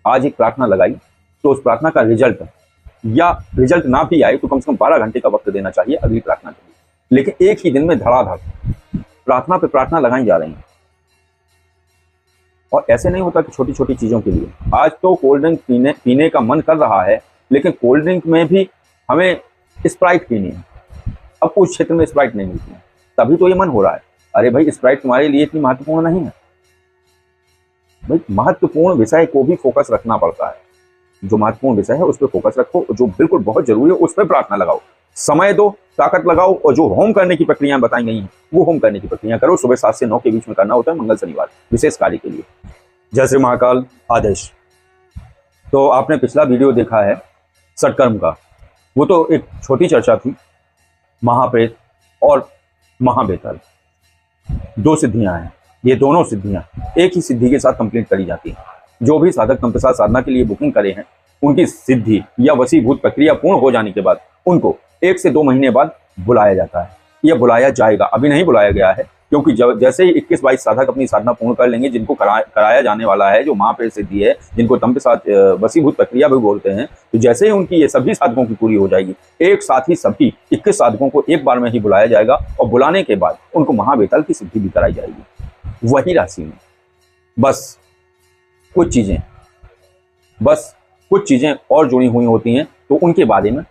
आज एक प्रार्थना लगाई तो उस प्रार्थना का रिजल्ट या रिजल्ट ना भी आए तो कम से कम 12 घंटे का वक्त देना चाहिए अगली प्रार्थना के लिए। लेकिन एक ही दिन में धड़ाधड़ प्रार्थना पे प्रार्थना लगाई जा रही है। और ऐसे नहीं होता कि छोटी छोटी चीजों के लिए। आज तो कोल्ड ड्रिंक पीने का मन कर रहा है, लेकिन कोल्ड ड्रिंक में भी हमें स्प्राइट पीनी है। अब उस क्षेत्र में स्प्राइट नहीं मिलती है, तभी तो ये मन हो रहा है। अरे भाई, स्प्राइट तुम्हारे लिए इतनी महत्वपूर्ण नहीं है भाई। महत्वपूर्ण विषय को भी फोकस रखना पड़ता है। जो महत्वपूर्ण विषय है उस पर फोकस रखो, जो बिल्कुल बहुत जरूरी है उस पर प्रार्थना लगाओ, समय दो, ताकत लगाओ। और जो होम करने की प्रक्रिया बताई गई हैं वो होम करने की प्रक्रिया करो। सुबह 7 से 9 के बीच में करना होता है, मंगल शनिवार विशेष कार्य के लिए। जय श्री महाकाल आदेश। तो आपने पिछला वीडियो देखा है षटकर्म का, वो तो एक छोटी चर्चा थी। महाप्रेत और महाबेताल 2 सिद्धियां हैं। ये दोनों सिद्धियां एक ही सिद्धि के साथ कंप्लीट करी जाती हैं। जो भी साधक तंत्रसाध साधना के लिए बुकिंग करे हैं, उनकी सिद्धि या वशीभूत प्रक्रिया पूर्ण हो जाने के बाद उनको 1 से 2 महीने बाद बुलाया जाता है। यह बुलाया जाएगा, अभी नहीं बुलाया गया है, क्योंकि जैसे ही 21-22 साधक अपनी साधना पूर्ण कर लेंगे, जिनको कराया जाने वाला है, जो महाप्रेत सिद्धि है, जिनको तंत्रसाध वशीभूत प्रक्रिया भी बोलते हैं, तो जैसे ही उनकी ये सभी साधकों की पूरी हो जाएगी, एक साथ ही सभी 21 साधकों को एक बार में ही बुलाया जाएगा। और बुलाने के बाद उनको महाबेताल की सिद्धि भी कराई जाएगी वही राशि में। बस कुछ चीजें और जुड़ी हुई होती हैं, तो उनके बारे में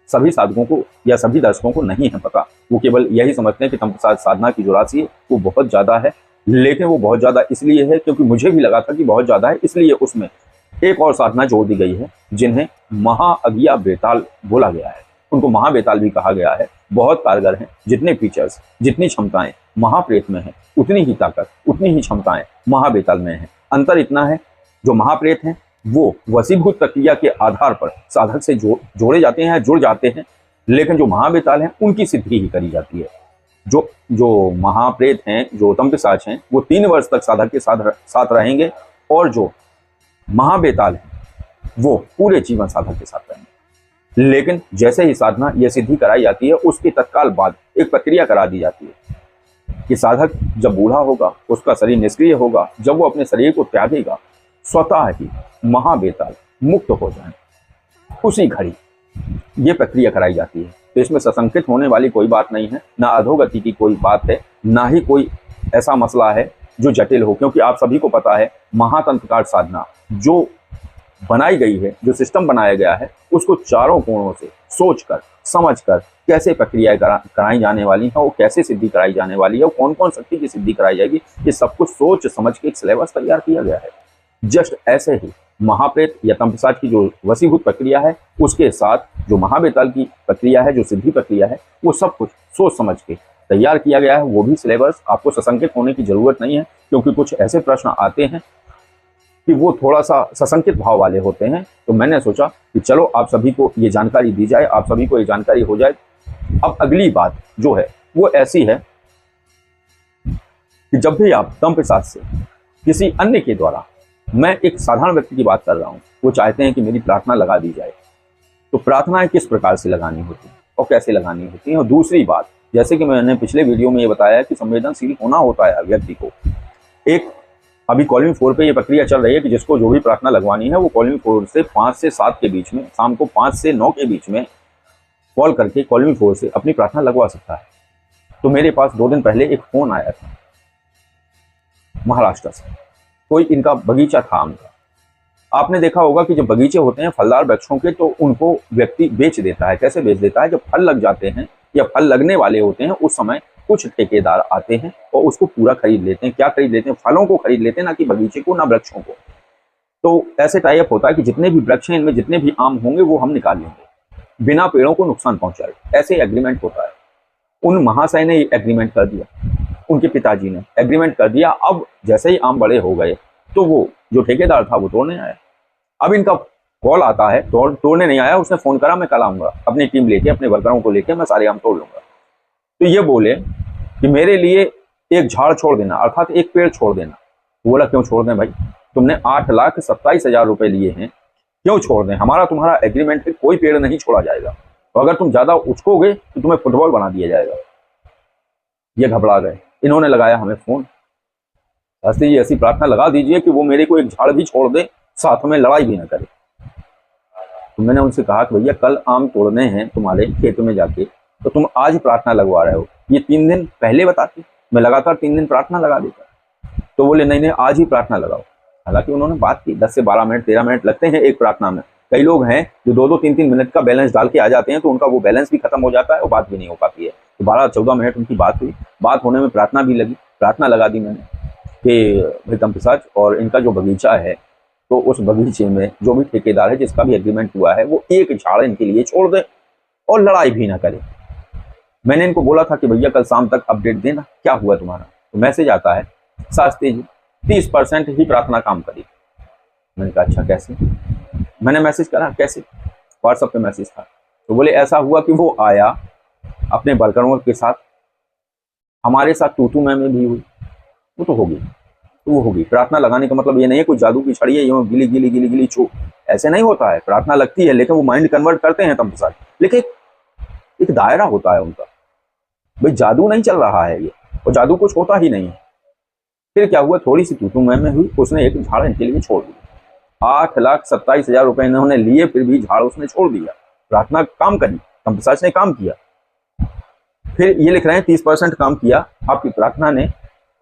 सभी साधकों को या सभी दर्शकों को नहीं है पता। वो केवल यही समझते हैं कि तंत्रसाध साधना की जो राशि है वो बहुत ज्यादा है। लेकिन वो बहुत ज्यादा इसलिए है क्योंकि मुझे भी लगा था कि बहुत ज्यादा है, इसलिए उसमें एक और साधना जोड़ दी गई है जिन्हें महाअज्ञा बेताल बोला गया है। उनको महाबेताल भी कहा गया है। बहुत कारगर हैं। जितने फीचर्स, जितनी क्षमताएं महाप्रेत में है, उतनी ही ताकत, उतनी ही क्षमताएं महाबेताल में है। अंतर इतना है, जो महाप्रेत हैं वो वशीभूत प्रक्रिया के आधार पर साधक से जोड़े जाते हैं, जुड़ जाते हैं। लेकिन जो महाबेताल हैं उनकी सिद्धि ही करी जाती है। जो महाप्रेत हैं, जो तंत्रसाज हैं, वो 3 वर्ष तक साधक के साथ रहेंगे, और जो महाबेताल हैं वो पूरे जीवन साधक के साथ रहेंगे। लेकिन जैसे ही साधना यह सिद्धि कराई जाती है, उसके तत्काल बाद एक प्रक्रिया करा दी जाती है कि साधक जब बूढ़ा होगा, उसका शरीर निष्क्रिय होगा, जब वो अपने शरीर को त्यागेगा, स्वतः ही महाबेताल मुक्त हो जाए, उसी घड़ी ये प्रक्रिया कराई जाती है। तो इसमें सशंकित होने वाली कोई बात नहीं है, ना अधोगति की कोई बात है, ना ही कोई ऐसा मसला है जो जटिल हो। क्योंकि आप सभी को पता है, महातंत्रकार साधना जो बनाई गई है, जो सिस्टम बनाया गया है, उसको चारों कोणों से सोचकर समझकर कैसे प्रक्रियाएं कराई जाने वाली हैं, वो कैसे सिद्धि कराई जाने वाली है, कौन कौन शक्ति की सिद्धि कराई जाएगी, ये सब कुछ सोच समझ के एक सिलेबस तैयार किया गया है। जस्ट ऐसे ही महाप्रेत या तंत्रसाज की जो वशीभूत प्रक्रिया है, उसके साथ जो महाबेताल की प्रक्रिया है, जो सिद्धि प्रक्रिया है, वो सब कुछ सोच समझ के तैयार किया गया है। वो भी सिलेबस, आपको सशंकित होने की जरूरत नहीं है, क्योंकि कुछ ऐसे प्रश्न आते हैं कि वो थोड़ा सा सशंकित भाव वाले होते हैं। तो मैंने सोचा कि चलो आप सभी को ये जानकारी दी जाए, आप सभी को ये जानकारी हो जाए। अब अगली बात जो है वो ऐसी है कि जब भी आप तंत्रसाज से किसी अन्य के द्वारा, मैं एक साधारण व्यक्ति की बात कर रहा हूँ, वो चाहते हैं कि मेरी प्रार्थना लगा दी जाए, तो प्रार्थनाएं किस प्रकार से लगानी होती है और कैसे लगानी होती है। और दूसरी बात, जैसे कि मैंने पिछले वीडियो में ये बताया कि संवेदनशील होना होता है व्यक्ति को। एक अभी कॉलिंग 4 पे ये प्रक्रिया चल रही है कि जिसको जो भी प्रार्थना लगवानी है वो कॉलिंग 4 से 5 से 7 के बीच में, शाम को 5 से 9 के बीच में कॉल करके कॉलिंग 4 से अपनी प्रार्थना लगवा सकता है। तो मेरे पास 2 दिन पहले एक फोन आया था महाराष्ट्र से। कोई इनका बगीचा था आम का। आपने देखा होगा कि जब बगीचे होते हैं फलदार वृक्षों के, तो उनको व्यक्ति बेच देता है। कैसे बेच देता है? जब फल लग जाते हैं या फल लगने वाले होते हैं, उस समय कुछ ठेकेदार आते हैं और उसको पूरा खरीद लेते हैं। क्या खरीद लेते हैं? फलों को खरीद लेते हैं, ना कि बगीचे को, ना वृक्षों को। तो ऐसे टाइप होता है कि जितने भी वृक्ष हैं, इनमें जितने भी आम होंगे वो हम निकाल लेंगे बिना पेड़ों को नुकसान पहुंचाए। ऐसे एग्रीमेंट होता है। उन महाशय ने एग्रीमेंट कर दिया, उनके पिताजी ने एग्रीमेंट कर दिया। अब जैसे ही आम बड़े हो गए तो वो जो ठेकेदार था वो तोड़ने आया। अब इनका कॉल आता है, तोड़ने नहीं आया, उसने फोन करा मैं कल आऊंगा अपनी टीम लेके, अपने वर्करों को लेके, मैं सारे आम तोड़ लूंगा। तो ये बोले कि मेरे लिए एक झाड़ छोड़ देना, अर्थात एक पेड़ छोड़ देना। तो बोला क्यों छोड़ दें भाई, तुमने 8,27,000 रुपए लिए हैं, क्यों छोड़ दें? हमारा तुम्हारा एग्रीमेंट है, कोई पेड़ नहीं छोड़ा जाएगा, तो अगर तुम ज्यादा उचकोगे तो तुम्हें फुटबॉल बना दिया जाएगा। ये घबरा गए। इन्होंने लगाया हमें फोन, शास्त्री जी ऐसी प्रार्थना लगा दीजिए कि वो मेरे को एक झाड़ भी छोड़ दे, साथ में लड़ाई भी ना करे। तो मैंने उनसे कहा कि भैया कल आम तोड़ने हैं तुम्हारे खेत में जाके, तो तुम आज प्रार्थना लगवा रहे हो, ये 3 दिन पहले बताते, मैं लगातार 3 दिन प्रार्थना लगा देता। तो बोले नहीं नहीं आज ही प्रार्थना लगाओ। हालांकि उन्होंने बात की 10 से 12 मिनट 13 मिनट लगते हैं एक प्रार्थना में। कई लोग हैं जो 2-2 3-3 मिनट का बैलेंस डाल के आ जाते हैं, तो उनका वो बैलेंस भी खत्म हो जाता है और बात भी नहीं हो पाती है। तो 12-14 मिनट उनकी बात हुई, बात होने में प्रार्थना भी लगी, प्रार्थना लगा दी मैंने कि प्रीतम प्रसाद और इनका जो बगीचा है, तो उस बगीचे में जो भी ठेकेदार है जिसका भी एग्रीमेंट हुआ है वो एक झाड़ इनके लिए छोड़ दे और लड़ाई भी ना करे। मैंने इनको बोला था कि भैया कल शाम तक अपडेट देना क्या हुआ तुम्हारा। तो मैसेज आता है शास्त्री जी 30% ही प्रार्थना काम करी। मैंने कहा अच्छा कैसे? मैंने मैसेज करा कैसे, व्हाट्सएप पे मैसेज था। तो बोले ऐसा हुआ कि वो आया अपने वर्करों के साथ, हमारे साथ तू मैं भी हुई, वो तो होगी, तो वो होगी। प्रार्थना लगाने का मतलब ये नहीं है कोई जादू की छड़ी है यूं गिली गिली गिली गिली छू, ऐसे नहीं होता है। प्रार्थना लगती है लेकिन वो माइंड कन्वर्ट करते हैं तब साथ, लेकिन एक दायरा होता है उनका। भाई जादू नहीं चल रहा है ये, और जादू कुछ होता ही नहीं है। फिर क्या हुआ, थोड़ी सी तू मैं हुई, उसने एक झाड़ इनके लिए छोड़ दिया। 8,27,000 रुपए इन्होंने लिए, फिर भी झाड़ उसने छोड़ दिया। प्रार्थना काम करी, कंपसाज ने काम किया। फिर ये लिख रहे हैं 30% काम किया आपकी प्रार्थना ने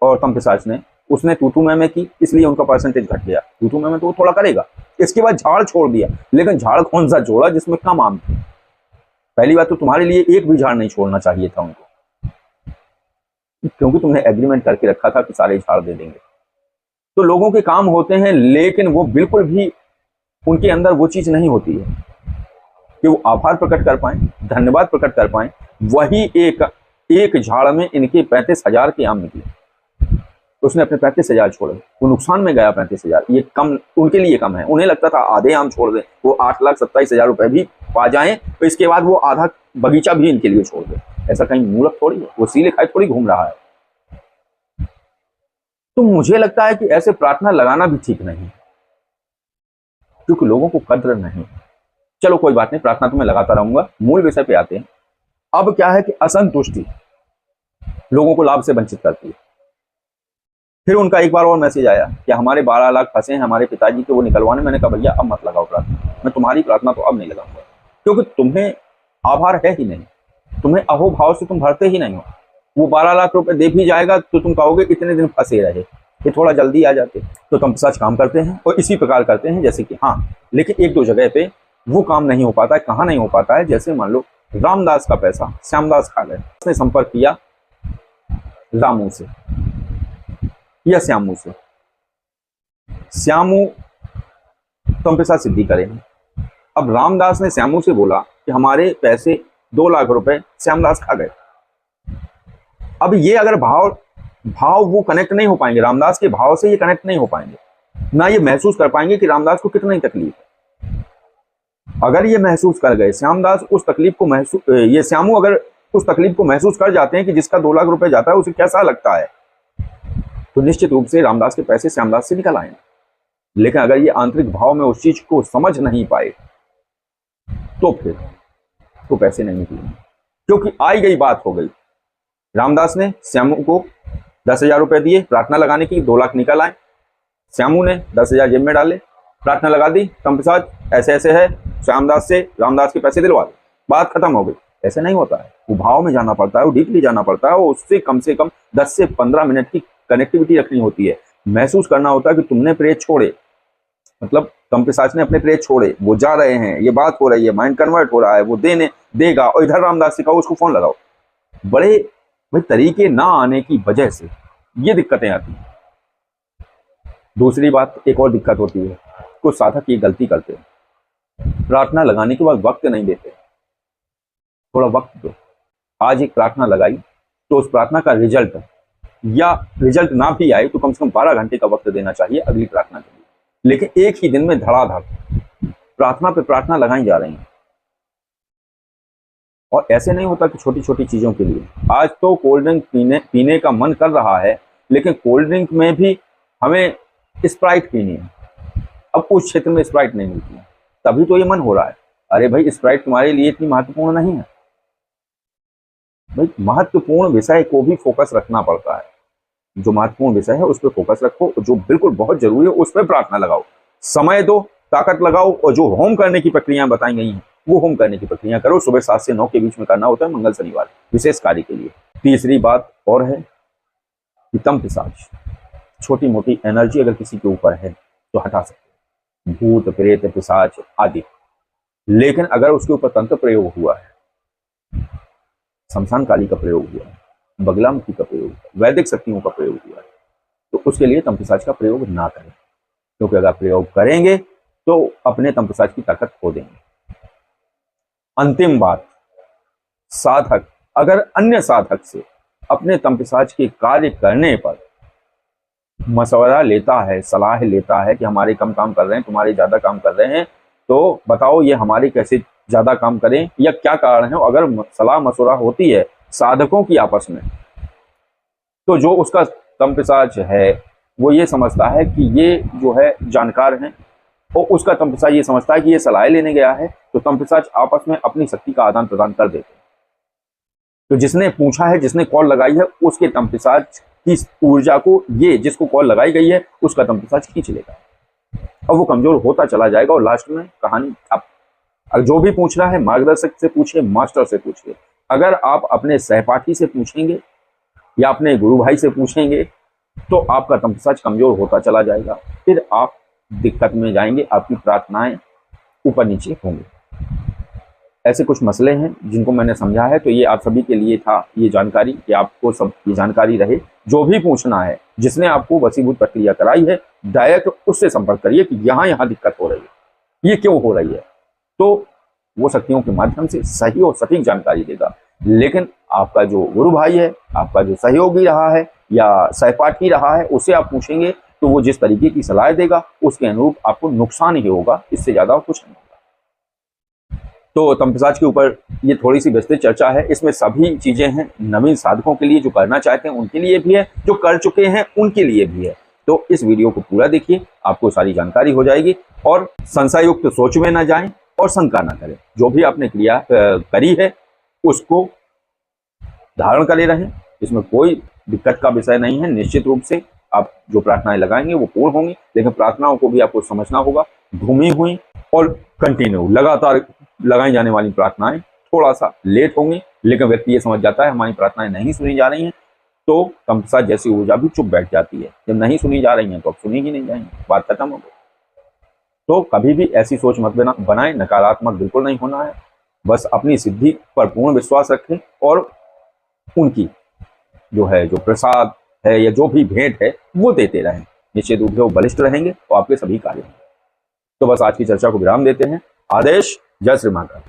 और कंपसाज ने, उसने तू मैं की, इसलिए उनका परसेंटेज घट गया। तू मैं तो वो थोड़ा करेगा। इसके बाद झाड़ छोड़ दिया, लेकिन झाड़ कौन सा जोड़ा जिसमें कम आम थे? पहली बात तो तुम्हारे लिए एक भी झाड़ नहीं छोड़ना चाहिए था उनको, क्योंकि तुमने एग्रीमेंट करके रखा था कि सारे झाड़ दे देंगे। तो लोगों के काम होते हैं, लेकिन वो बिल्कुल भी उनके अंदर वो चीज नहीं होती है कि वो आभार प्रकट कर पाए, धन्यवाद प्रकट कर पाए। वही एक झाड़ में इनके 35,000 के आम निकले। उसने अपने 35,000 छोड़े, वो नुकसान में गया 35,000। ये कम उनके लिए कम है। उन्हें लगता था आधे आम छोड़ दे, वो 8,27,000 रुपए भी पा जाए, तो इसके बाद वो आधा बगीचा भी इनके लिए छोड़ दे। ऐसा कहीं मूर्ख थोड़ी है, वो सीले खाए थोड़ी घूम रहा है। तो मुझे लगता है कि ऐसे प्रार्थना लगाना भी ठीक नहीं, क्योंकि लोगों को कद्र नहीं। चलो कोई बात नहीं, प्रार्थना तो मैं लगाता रहूंगा। मूल विषय पे आते हैं। अब क्या है कि असंतुष्टि लोगों को लाभ से वंचित करती है। फिर उनका एक बार और मैसेज आया कि हमारे 12 लाख फंसे हैं हमारे पिताजी के, वो निकलवाने। मैंने कहा भैया अब मत लगाओ प्रार्थना, मैं तुम्हारी प्रार्थना तो अब नहीं लगाऊंगा, क्योंकि तुम्हें आभार है ही नहीं, तुम्हें अहोभाव से तुम भरते ही नहीं हो। वो 12 लाख रुपए दे भी जाएगा तो तुम कहोगे इतने दिन फंसे रहे, ये थोड़ा जल्दी आ जाते। तो तुम सच काम करते हैं और इसी प्रकार करते हैं जैसे कि हाँ, लेकिन एक दो जगह पे वो काम नहीं हो पाता है। कहाँ नहीं हो पाता है? जैसे मान लो रामदास का पैसा श्यामदास खा गए, उसने संपर्क किया रामू से या श्यामू से। श्यामू तुम पे साथ सिद्धि करेंगे। अब रामदास ने श्यामू से बोला कि हमारे पैसे 2 लाख रुपए श्यामदास खा गए। अब ये अगर भाव वो कनेक्ट नहीं हो पाएंगे, रामदास के भाव से ये कनेक्ट नहीं हो पाएंगे, ना ये महसूस कर पाएंगे कि रामदास को कितनी तकलीफ है। अगर ये महसूस कर गए, श्यामदास उस तकलीफ को महसूस, ये श्यामू अगर उस तकलीफ को महसूस कर जाते हैं कि जिसका 2 लाख रुपए जाता है उसे कैसा लगता है, तो निश्चित रूप से रामदास के पैसे श्यामदास से निकल आएंगे। लेकिन अगर ये आंतरिक भाव में उस चीज को समझ नहीं पाए तो फिर तो पैसे नहीं निकलेंगे, क्योंकि आई गई बात हो गई। रामदास ने श्यामू को 10,000 रुपए दिए प्रार्थना लगाने की, 2 लाख निकल आए। श्यामू ने 10,000 जेब में डाले, प्रार्थना लगा दी, कम प्रसाद ऐसे ऐसे है, श्यामदास से रामदास के पैसे दिलवा दे, बात खत्म हो गई। ऐसे नहीं होता है, वो भाव में जाना पड़ता है, वो डीपली जाना पड़ता है, और उससे कम 10 से 15 मिनट की कनेक्टिविटी रखनी होती है। महसूस करना होता है कि तुमने प्रेत छोड़े, मतलब कम प्रसाद ने अपने प्रेत छोड़े, वो जा रहे हैं, ये बात हो रही है, माइंड कन्वर्ट हो रहा है, वो देने देगा, और इधर रामदास से कहो उसको फोन लगाओ। बड़े भाई तरीके ना आने की वजह से ये दिक्कतें आती हैं। दूसरी बात एक और दिक्कत होती है, कुछ साधक ये गलती करते हैं, प्रार्थना लगाने के बाद वक्त नहीं देते। थोड़ा वक्त दो। आज एक प्रार्थना लगाई तो उस प्रार्थना का रिजल्ट या रिजल्ट ना भी आए तो कम से कम 12 घंटे का वक्त देना चाहिए अगली प्रार्थना के लिए। लेकिन एक ही दिन में धड़ाधड़ प्रार्थना पे प्रार्थना लगाई जा रही है, और ऐसे नहीं होता कि छोटी छोटी चीजों के लिए। आज तो कोल्ड ड्रिंक पीने का मन कर रहा है, लेकिन कोल्ड ड्रिंक में भी हमें स्प्राइट पीनी है। अब उस क्षेत्र में स्प्राइट नहीं मिलती है, तभी तो ये मन हो रहा है। अरे भाई स्प्राइट तुम्हारे लिए इतनी महत्वपूर्ण नहीं है भाई। महत्वपूर्ण विषय को भी फोकस रखना पड़ता है। जो महत्वपूर्ण विषय है उस पर फोकस रखो, जो बिल्कुल बहुत जरूरी है उस पर प्रार्थना लगाओ। समय दो, ताकत लगाओ, और जो होम करने की प्रक्रियाएं बताई गई हैं वो होम करने की प्रक्रिया करो। सुबह 7 से 9 के बीच में करना होता है मंगल शनिवार विशेष कार्य के लिए। तीसरी बात और है कि तंत्र पिशाच, छोटी मोटी एनर्जी अगर किसी के ऊपर है तो हटा सकते हैं, भूत प्रेत पिशाच आदि। लेकिन अगर उसके ऊपर तंत्र प्रयोग हुआ है, शमशान काली का प्रयोग हुआ है, बगलामुखी का प्रयोग हुआ है, वैदिक शक्तियों का प्रयोग हुआ है, तो उसके लिए तंत्र पिशाच का प्रयोग ना करें, क्योंकि अगर प्रयोग करेंगे तो अपने तंत्र पिशाच की ताकत खो देंगे। अंतिम बात, साधक अगर अन्य साधक से अपने तंत्र पिशाच के कार्य करने पर मशवरा लेता है, सलाह लेता है कि हमारे कम काम कर रहे हैं, तुम्हारे ज्यादा काम कर रहे हैं, तो बताओ ये हमारे कैसे ज्यादा काम करें या क्या कारण है। अगर सलाह मशवरा होती है साधकों की आपस में, तो जो उसका तंत्र पिशाच है वो ये समझता है कि ये जो है जानकार हैं, और उसका तंत्र पिशाच ये समझता है कि ये सलाह लेने गया है, तो तंत्र पिशाच आपस में अपनी शक्ति का आदान प्रदान कर देते हैं। तो जिसने पूछा है, जिसने कॉल लगाई है, उसके तंत्र पिशाच की ऊर्जा को ये जिसको कॉल लगाई गई है उसका तंत्र पिशाच खींच लेगा और वो कमजोर होता चला जाएगा। और लास्ट में कहानी अब जो भी पूछ रहा है मार्गदर्शक से पूछिए, मास्टर से पूछिए। अगर आप अपने सहपाठी से पूछेंगे या अपने गुरु भाई से पूछेंगे तो आपका तंत्र पिशाच कमजोर होता चला जाएगा, फिर आप दिक्कत में जाएंगे, आपकी प्रार्थनाएं ऊपर नीचे होंगी। ऐसे कुछ मसले हैं जिनको मैंने समझा है, तो ये आप सभी के लिए था ये जानकारी, कि आपको सब ये जानकारी रहे। जो भी पूछना है, जिसने आपको वशीभूत प्रक्रिया कराई है, डायरेक्ट उससे संपर्क करिए कि यहाँ दिक्कत हो रही है, ये क्यों हो रही है, तो वो शक्तियों के माध्यम से सही और सटीक जानकारी देगा। लेकिन आपका जो गुरु भाई है, आपका जो सहयोगी रहा है या सहपाठी रहा है, उसे आप पूछेंगे तो वो जिस तरीके की सलाह देगा उसके अनुरूप आपको नुकसान ही होगा, इससे ज्यादा कुछ नहीं होगा। तो तंत्र पिशाच के ऊपर ये थोड़ी सी विस्तृत चर्चा है, इसमें सभी चीजें हैं नवीन साधकों के लिए, जो करना चाहते हैं उनके लिए भी है, जो कर चुके हैं उनके लिए भी है। तो इस वीडियो को पूरा देखिए, आपको सारी जानकारी हो जाएगी। और संशयुक्त सोच में ना जाएं और शंका ना करें। जो भी आपने क्रिया करी है उसको धारण करे रहें, इसमें कोई दिक्कत का विषय नहीं है। निश्चित रूप से आप जो प्रार्थनाएं लगाएंगे वो पूर्ण होंगी, लेकिन प्रार्थनाओं को भी आपको समझना होगा। घूमी हुई और कंटिन्यू लगातार लगाई जाने वाली प्रार्थनाएं थोड़ा सा लेट होंगी, लेकिन व्यक्ति ये समझ जाता है हमारी प्रार्थनाएं नहीं सुनी जा रही हैं, तो तंत्र पिशाच जैसी ऊर्जा भी चुप बैठ जाती है। जब नहीं सुनी जा रही हैं तो अब सुनी ही नहीं जाएंगी, बात खत्म हो गई। तो कभी भी ऐसी सोच मत बनाएं, नकारात्मक बिल्कुल नहीं होना है। बस अपनी सिद्धि पर पूर्ण विश्वास रखें और उनकी जो प्रसाद है या जो भी भेंट है वो देते रहें। निश्चित रूप से वो बलिष्ठ रहेंगे और आपके सभी कार्य होंगे। तो बस आज की चर्चा को विराम देते हैं। आदेश, जय श्री महाकाल।